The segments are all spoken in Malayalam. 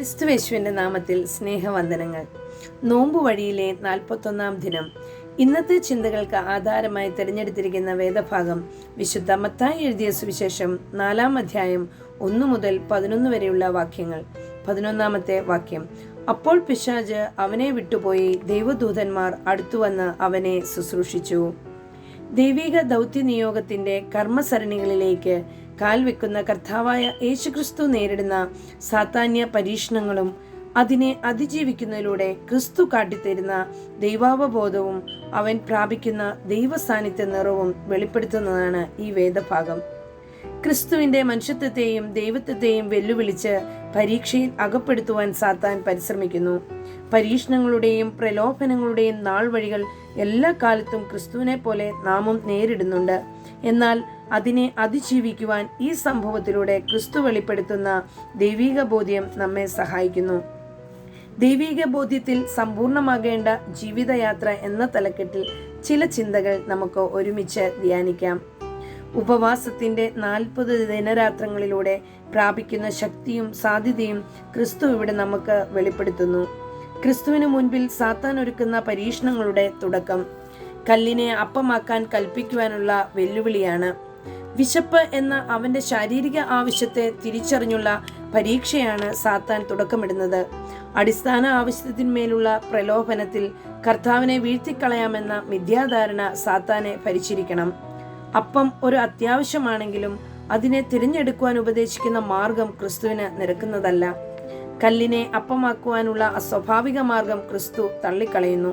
ക്രിസ്തുയേശുവിൻ്റെ നാമത്തിൽ സ്നേഹവന്ദനങ്ങൾ. നോമ്പ് വഴിയിലെ 41-ാം ദിനം. ഇന്നത്തെ ചിന്തകൾക്ക് ആധാരമായി തിരഞ്ഞെടുത്തിരിക്കുന്ന വേദഭാഗം വിശുദ്ധ മത്തായി എഴുതിയ സുവിശേഷം 4-ാം അധ്യായം 1 മുതൽ 11 വരെയുള്ള വാക്യങ്ങൾ. 11-ാമത്തെ വാക്യം: അപ്പോൾ പിശാച് അവനെ വിട്ടുപോയി, ദൈവദൂതന്മാർ അടുത്തുവന്ന് അവനെ ശുശ്രൂഷിച്ചു. ദൈവിക ദൗത്യ നിയോഗത്തിന്റെ കർമ്മസരണികളിലേക്ക് കാൽവെക്കുന്ന കർത്താവായ യേശുക്രിസ്തു നേരിടുന്ന സാത്താന്യ പരീക്ഷണങ്ങളും അതിനെ അതിജീവിക്കുന്നതിലൂടെ ക്രിസ്തു കാട്ടിത്തരുന്ന ദൈവാവബോധവും അവൻ പ്രാപിക്കുന്ന ദൈവസാന്നിധ്യ നിറവും വെളിപ്പെടുത്തുന്നതാണ് ഈ വേദഭാഗം. ക്രിസ്തുവിന്റെ മനുഷ്യത്വത്തെയും ദൈവത്വത്തെയും വെല്ലുവിളിച്ച് പരീക്ഷയിൽ അകപ്പെടുത്തുവാൻ സാത്താൻ പരിശ്രമിക്കുന്നു. പരീക്ഷണങ്ങളുടെയും പ്രലോഭനങ്ങളുടെയും നാൾ വഴികൾ എല്ലാ കാലത്തും ക്രിസ്തുവിനെ പോലെ നാമും നേരിടുന്നുണ്ട്. എന്നാൽ അതിനെ അതിജീവിക്കുവാൻ ഈ സംഭവത്തിലൂടെ ക്രിസ്തു വെളിപ്പെടുത്തുന്ന ദൈവിക ബോധ്യം നമ്മെ സഹായിക്കുന്നു. ദൈവിക ബോധ്യത്തിൽ സമ്പൂർണമാകേണ്ട ജീവിതയാത്ര എന്ന തലക്കെട്ടിൽ ചില ചിന്തകൾ നമുക്ക് ഒരുമിച്ച് ധ്യാനിക്കാം. ഉപവാസത്തിന്റെ 40 ദിനരാത്രങ്ങളിലൂടെ പ്രാപിക്കുന്ന ശക്തിയും സാധ്യതയും ക്രിസ്തു ഇവിടെ നമുക്ക് വെളിപ്പെടുത്തുന്നു. ക്രിസ്തുവിന് മുൻപിൽ സാത്താൻ ഒരുക്കുന്ന പരീക്ഷണങ്ങളുടെ തുടക്കം കല്ലിനെ അപ്പമാക്കാൻ കൽപ്പിക്കുവാനുള്ള വെല്ലുവിളിയാണ്. വിശപ്പ് എന്ന അവന്റെ ശാരീരിക ആവശ്യത്തെ തിരിച്ചറിഞ്ഞുള്ള പരീക്ഷയാണ് സാത്താൻ തുടക്കമിടുന്നത്. അടിസ്ഥാന ആവശ്യത്തിന്മേലുള്ള പ്രലോഭനത്തിൽ കർത്താവിനെ വീഴ്ത്തിക്കളയാമെന്ന മിഥ്യാധാരണ സാത്താനെ ഭരിച്ചിരിക്കണം. അപ്പം ഒരു അത്യാവശ്യമാണെങ്കിലും അതിനെ തിരഞ്ഞെടുക്കുവാൻ ഉപദേശിക്കുന്ന മാർഗം ക്രിസ്തുവിന് നിരക്കുന്നതല്ല. കല്ലിനെ അപ്പമാക്കുവാനുള്ള അസ്വാഭാവിക മാർഗം ക്രിസ്തു തള്ളിക്കളയുന്നു.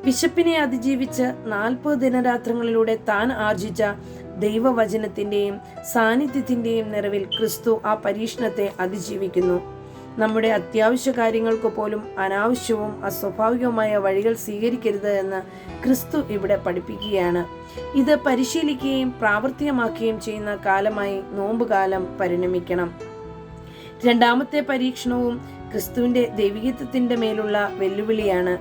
വിശപ്പിനെ അതിജീവിച്ച് 40 ദിനരാത്രങ്ങളിലൂടെ താൻ ആർജിച്ച ദൈവവചനത്തിന്റെയും സാന്നിധ്യത്തിന്റെയും നിറവിൽ ക്രിസ്തു ആ പരീക്ഷണത്തെ അതിജീവിക്കുന്നു. നമ്മുടെ അത്യാവശ്യ കാര്യങ്ങൾക്ക് പോലും അനാവശ്യവും അസ്വാഭാവികവുമായ വഴികൾ സ്വീകരിക്കരുത് എന്ന് ക്രിസ്തു ഇവിടെ പഠിപ്പിക്കുകയാണ്. ഇത് പരിശീലിക്കുകയും പ്രാവർത്തികമാക്കുകയും ചെയ്യുന്ന കാലമായി നോമ്പുകാലം പരിണമിക്കണം. രണ്ടാമത്തെ പരീക്ഷണവും ക്രിസ്തുവിന്റെ ദൈവികത്വത്തിന്റെ മേലുള്ള വെല്ലുവിളിയാണ്.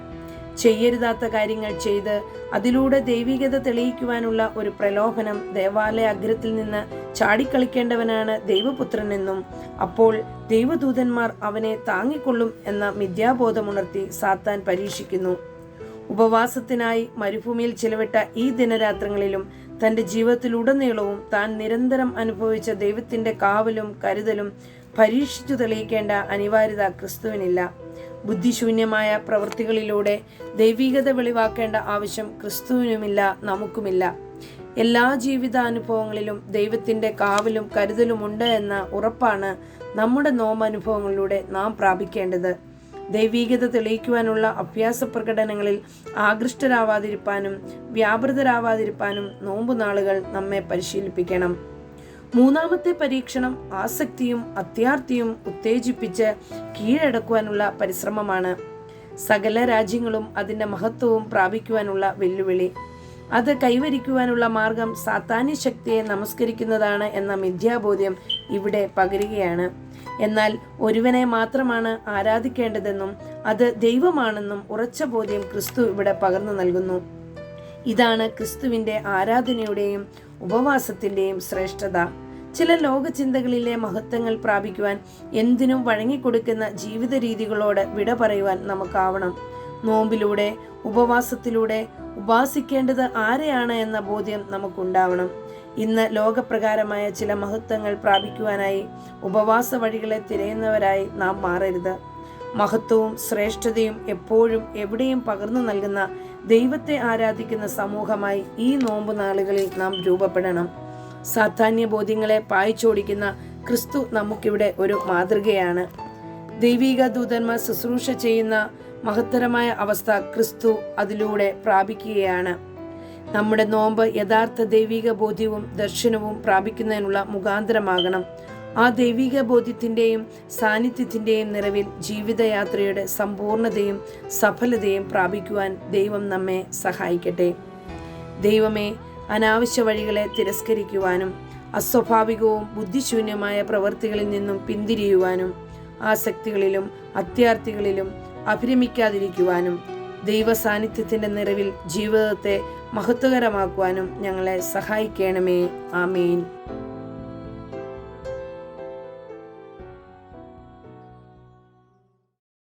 ചെയ്യരുതാത്ത കാര്യങ്ങൾ ചെയ്ത് അതിലൂടെ ദൈവികത തെളിയിക്കുവാനുള്ള ഒരു പ്രലോഭനം. ദേവാലയ അഗ്രത്തിൽ നിന്ന് ചാടിക്കളിക്കേണ്ടവനാണ് ദൈവപുത്രനെന്നും അപ്പോൾ ദൈവദൂതന്മാർ അവനെ താങ്ങിക്കൊള്ളും എന്ന മിഥ്യാബോധമുണർത്തി സാത്താൻ പരീക്ഷിക്കുന്നു. ഉപവാസത്തിനായി മരുഭൂമിയിൽ ചിലവിട്ട ഈ ദിനരാത്രങ്ങളിലും തന്റെ ജീവിതത്തിലുടനീളവും താൻ നിരന്തരം അനുഭവിച്ച ദൈവത്തിന്റെ കാവലും കരുതലും പരീക്ഷിച്ചു തെളിയിക്കേണ്ട അനിവാര്യത ക്രിസ്തുവിനില്ല. ബുദ്ധിശൂന്യമായ പ്രവൃത്തികളിലൂടെ ദൈവികത വെളിവാക്കേണ്ട ആവശ്യം ക്രിസ്തുവിനുമില്ല, നമുക്കുമില്ല. എല്ലാ ജീവിതാനുഭവങ്ങളിലും ദൈവത്തിന്റെ കാവലും കരുതലും ഉണ്ട് എന്ന ഉറപ്പാണ് നമ്മുടെ നോമ്പനുഭവങ്ങളിലൂടെ നാം പ്രാപിക്കേണ്ടത്. ദൈവികത തെളിയിക്കുവാനുള്ള അഭ്യാസ പ്രകടനങ്ങളിൽ ആകൃഷ്ടരാവാതിരിപ്പാനും വ്യാപൃതരാവാതിരിപ്പാനും നോമ്പുനാളുകൾ നമ്മെ പരിശീലിപ്പിക്കണം. മൂന്നാമത്തെ പരീക്ഷണം ആസക്തിയും അത്യാർത്തിയും ഉത്തേജിപ്പിച്ച് കീഴടക്കുവാനുള്ള പരിശ്രമമാണ്. സകല രാജ്യങ്ങളും അതിന്റെ മഹത്വവും പ്രാപിക്കുവാനുള്ള വെല്ലുവിളി. അത് കൈവരിക്കുവാനുള്ള മാർഗം സാത്താന്യ ശക്തിയെ നമസ്കരിക്കുന്നതാണ് എന്ന മിഥ്യാബോധ്യം ഇവിടെ പകരുകയാണ്. എന്നാൽ ഒരുവനെ മാത്രമാണ് ആരാധിക്കേണ്ടതെന്നും അത് ദൈവമാണെന്നും ഉറച്ച ബോധ്യം ക്രിസ്തു ഇവിടെ പകർന്നു നൽകുന്നു. ഇതാണ് ക്രിസ്തുവിന്റെ ആരാധനയുടെയും ഉപവാസത്തിന്റെയും ശ്രേഷ്ഠത. ചില ലോകചിന്തകളിലെ മഹത്വങ്ങൾ പ്രാപിക്കുവാൻ എന്തിനും വഴങ്ങിക്കൊടുക്കുന്ന ജീവിത രീതികളോട് വിട പറയുവാൻ നമുക്കാവണം. നോമ്പിലൂടെ ഉപവാസത്തിലൂടെ ഉപാസിക്കേണ്ടത് ആരെയാണ് എന്ന ബോധ്യം നമുക്കുണ്ടാവണം. ഇന്ന് ലോകപ്രകാരമായ ചില മഹത്വങ്ങൾ പ്രാപിക്കുവാനായി ഉപവാസ വഴികളെ തിരയുന്നവരായി നാം മാറരുത്. മഹത്വവും ശ്രേഷ്ഠതയും എപ്പോഴും എവിടെയും പകർന്നു നൽകുന്ന ദൈവത്തെ ആരാധിക്കുന്ന സമൂഹമായി ഈ നോമ്പ് നാളുകളിൽ നാം രൂപപ്പെടണം. സാധാന്യ ബോധ്യങ്ങളെ പായിച്ചോടിക്കുന്ന ക്രിസ്തു നമുക്കിവിടെ ഒരു മാതൃകയാണ്. ദൈവിക ദൂതന്മാർ ശുശ്രൂഷ ചെയ്യുന്ന മഹത്തരമായ അവസ്ഥ ക്രിസ്തു അതിലൂടെ പ്രാപിക്കുകയാണ്. നമ്മുടെ നോമ്പ് യഥാർത്ഥ ദൈവിക ബോധ്യവും ദർശനവും പ്രാപിക്കുന്നതിനുള്ള മുഖാന്തരമാകണം. ആ ദൈവിക ബോധ്യത്തിന്റെയും സാന്നിധ്യത്തിന്റെയും നിറവിൽ ജീവിതയാത്രയുടെ സമ്പൂർണതയും സഫലതയും പ്രാപിക്കുവാൻ ദൈവം നമ്മെ സഹായിക്കട്ടെ. ദൈവമേ, അനാവശ്യ വഴികളെ തിരസ്കരിക്കുവാനും അസ്വാഭാവികവും ബുദ്ധിശൂന്യമായ പ്രവൃത്തികളിൽ നിന്നും പിന്തിരിയുവാനും ആസക്തികളിലും അത്യാർത്ഥികളിലും അഭിരമിക്കാതിരിക്കുവാനും ദൈവ സാന്നിധ്യത്തിന്റെ നിറവിൽ ജീവിതത്തെ മഹത്വകരമാക്കുവാനും ഞങ്ങളെ സഹായിക്കണമേ. ആമേൻ.